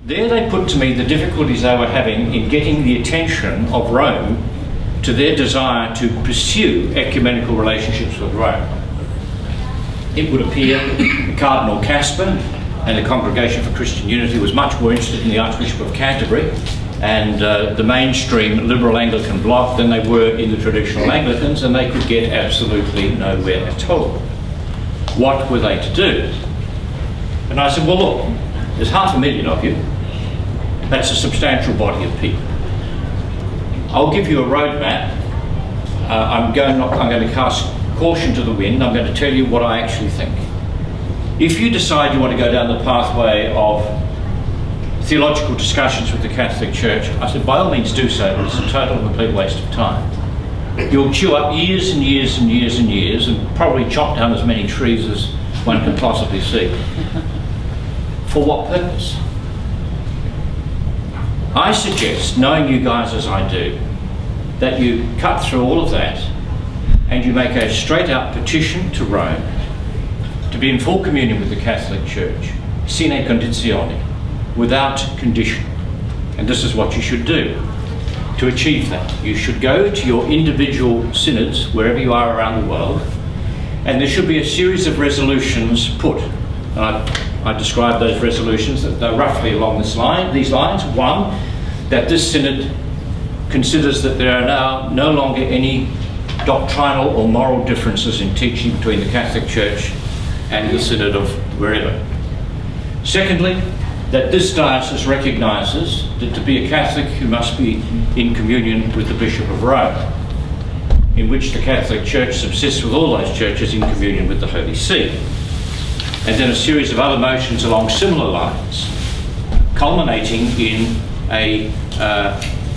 There they put to me the difficulties they were having in getting the attention of Rome to their desire to pursue ecumenical relationships with Rome. It would appear Cardinal Caspar and the Congregation for Christian Unity was much more interested in the Archbishop of Canterbury and the mainstream liberal Anglican bloc than they were in the traditional Anglicans, and they could get absolutely nowhere at all. What were they to do? And I said, well look, there's 500,000 of you. That's a substantial body of people. I'll give you a roadmap. I'm going to cast caution to the wind. I'm going to tell you what I actually think. If you decide you want to go down the pathway of theological discussions with the Catholic Church, I said, by all means do so, but it's a total and complete waste of time. You'll chew up years and years and years and years and probably chop down as many trees as one can possibly see. For what purpose? I suggest, knowing you guys as I do, that you cut through all of that and you make a straight out petition to Rome to be in full communion with the Catholic Church, sine conditione, without condition. And this is what you should do to achieve that. You should go to your individual synods, wherever you are around the world, and there should be a series of resolutions put. And I describe those resolutions that they're roughly along these lines. One, that this synod considers that there are now no longer any doctrinal or moral differences in teaching between the Catholic Church and the synod of wherever. Secondly, that this diocese recognises that to be a Catholic you must be in communion with the Bishop of Rome, in which the Catholic Church subsists with all those churches in communion with the Holy See. And then a series of other motions along similar lines, culminating in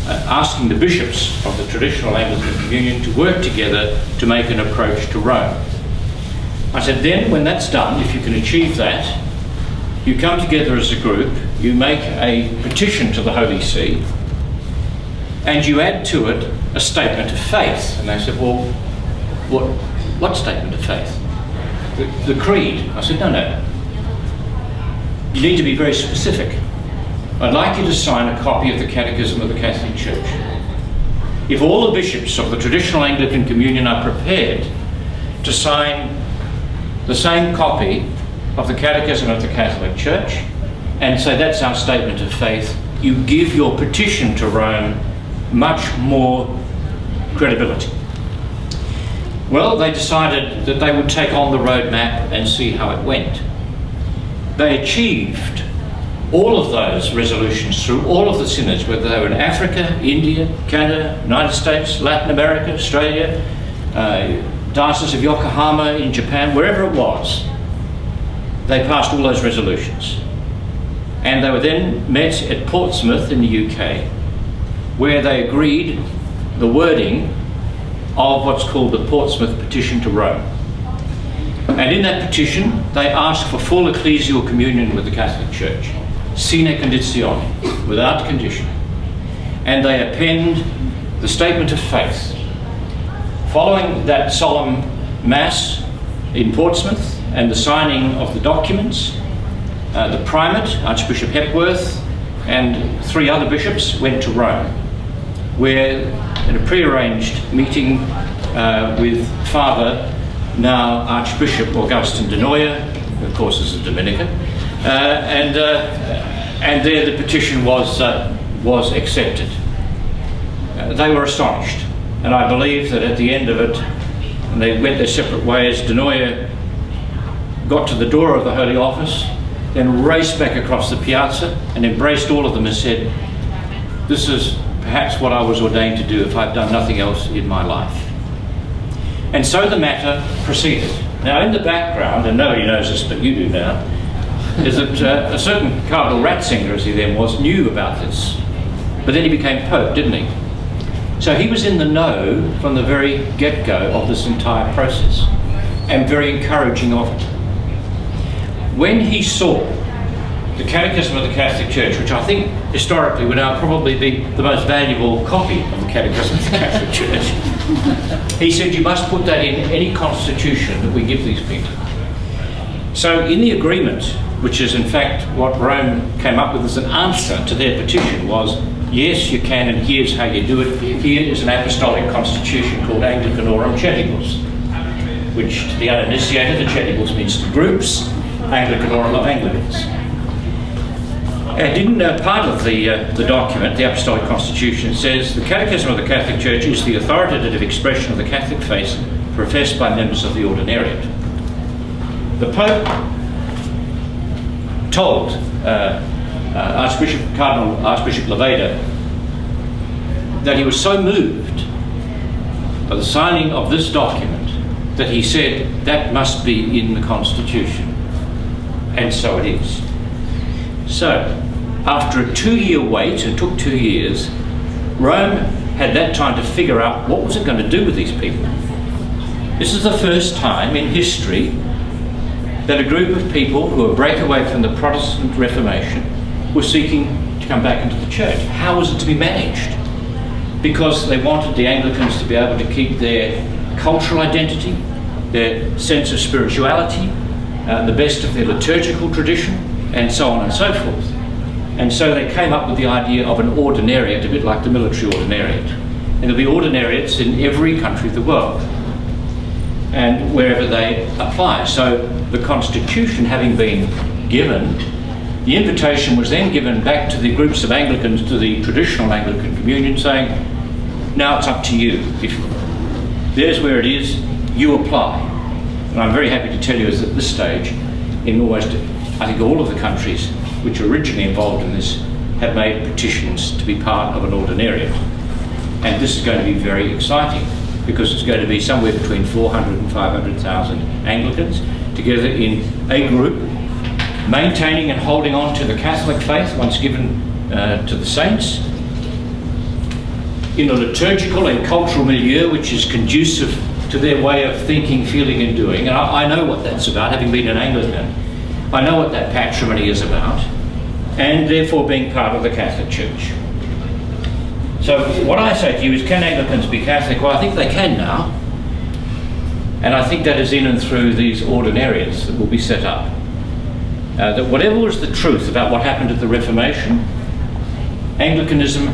asking the bishops of the traditional Anglican Communion to work together to make an approach to Rome. I said, then when that's done, if you can achieve that, you come together as a group, you make a petition to the Holy See, and you add to it a statement of faith. And they said, well, what statement of faith? The creed. I said, no. You need to be very specific. I'd like you to sign a copy of the Catechism of the Catholic Church. If all the bishops of the traditional Anglican Communion are prepared to sign the same copy of the Catechism of the Catholic Church and say that's our statement of faith, you give your petition to Rome much more credibility. Well, they decided that they would take on the roadmap and see how it went. They achieved all of those resolutions through all of the synods, whether they were in Africa, India, Canada, United States, Latin America, Australia, Diocese of Yokohama in Japan, wherever it was. They passed all those resolutions. And they were then met at Portsmouth in the UK, where they agreed the wording of what's called the Portsmouth Petition to Rome. And in that petition, they asked for full ecclesial communion with the Catholic Church, sine conditione, without condition. And they append the statement of faith. Following that solemn Mass in Portsmouth and the signing of the documents, the Primate, Archbishop Hepworth, and 3 other bishops went to Rome, where in a prearranged meeting with Father, now Archbishop Augustin de Noia, who of course is a Dominican, and there the petition was accepted. They were astonished, and I believe that at the end of it, and they went their separate ways, de Noia got to the door of the Holy Office, then raced back across the piazza and embraced all of them and said, "This is perhaps what I was ordained to do if I've done nothing else in my life." And so the matter proceeded. Now in the background, and nobody knows this but you do now, is that a certain Cardinal Ratzinger, as he then was, knew about this. But then he became Pope, didn't he? So he was in the know from the very get-go of this entire process, and very encouraging of it. When he saw the Catechism of the Catholic Church, which I think historically would now probably be the most valuable copy of the Catechism of the Catholic Church, he said, you must put that in any constitution that we give these people. So in the agreement which is in fact what Rome came up with as an answer to their petition, was yes, you can, and here's how you do it. Here is an Apostolic Constitution called Anglicanorum Coetibus, which to the uninitiated, the Coetibus means to groups, Anglicanorum of Anglicans. And in part of the document, the Apostolic Constitution, says the Catechism of the Catholic Church is the authoritative expression of the Catholic faith professed by members of the Ordinariate. The Pope told Cardinal Archbishop Levada that he was so moved by the signing of this document that he said that must be in the Constitution, and so it is. So, after a 2-year wait, it took 2 years, Rome had that time to figure out what was it going to do with these people. This is the first time in history that a group of people who were breakaway from the Protestant Reformation were seeking to come back into the church. How was it to be managed? Because they wanted the Anglicans to be able to keep their cultural identity, their sense of spirituality, the best of their liturgical tradition, and so on and so forth. And so they came up with the idea of an ordinariate, a bit like the military ordinariate. And there'll be ordinariates in every country of the world, and wherever they apply. So the Constitution having been given, the invitation was then given back to the groups of Anglicans, to the traditional Anglican Communion, saying, now it's up to you. If there's where it is, you apply. And I'm very happy to tell you is at this stage, in almost, I think, all of the countries which were originally involved in this have made petitions to be part of an ordinariate. And this is going to be very exciting, because it's going to be somewhere between 400 and 500,000 Anglicans together in a group, maintaining and holding on to the Catholic faith once given to the saints, in a liturgical and cultural milieu which is conducive to their way of thinking, feeling and doing. And I know what that's about, having been an Anglican. I know what that patrimony is about, and therefore being part of the Catholic Church. So what I say to you is, can Anglicans be Catholic? Well, I think they can now. And I think that is in and through these ordinariates that will be set up. That whatever was the truth about what happened at the Reformation, Anglicanism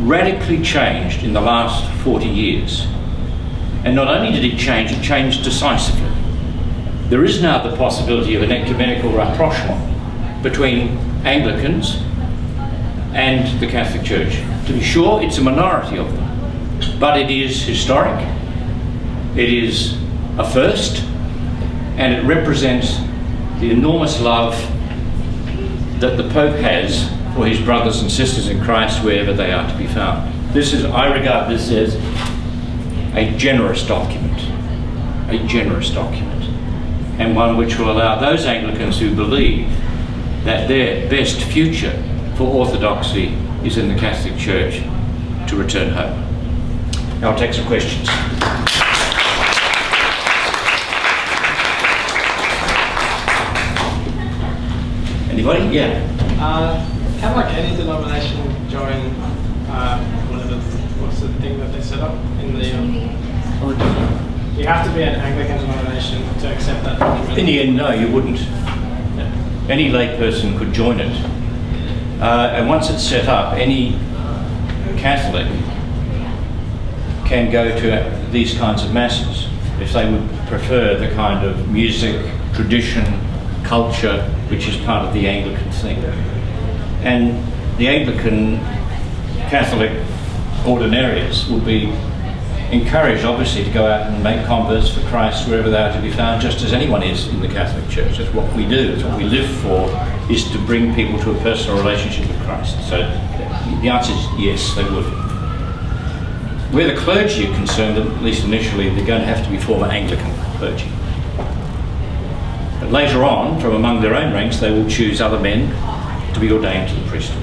radically changed in the last 40 years. And not only did it changed decisively. There is now the possibility of an ecumenical rapprochement between Anglicans and the Catholic Church. To be sure, it's a minority of them, but it is historic, it is a first, and it represents the enormous love that the Pope has for his brothers and sisters in Christ wherever they are to be found. This is, I regard this as a generous document, and one which will allow those Anglicans who believe that their best future for orthodoxy is in the Catholic Church to return home. Now I'll take some questions. Anybody? Yeah. Can like any denomination join what's the thing that they set up in the you have to be an Anglican denomination to accept that document? In the end, no, you wouldn't. Any lay person could join it. And once it's set up, any Catholic can go to these kinds of masses if they would prefer the kind of music, tradition, culture which is part of the Anglican thing. And the Anglican Catholic ordinariates will be encouraged, obviously, to go out and make converts for Christ wherever they are to be found, just as anyone is in the Catholic Church. That's what we do, it's what we live for, is to bring people to a personal relationship with Christ. So the answer is yes, they would. Where the clergy are concerned, at least initially, they're going to have to be former Anglican clergy. But later on, from among their own ranks, they will choose other men to be ordained to the priesthood.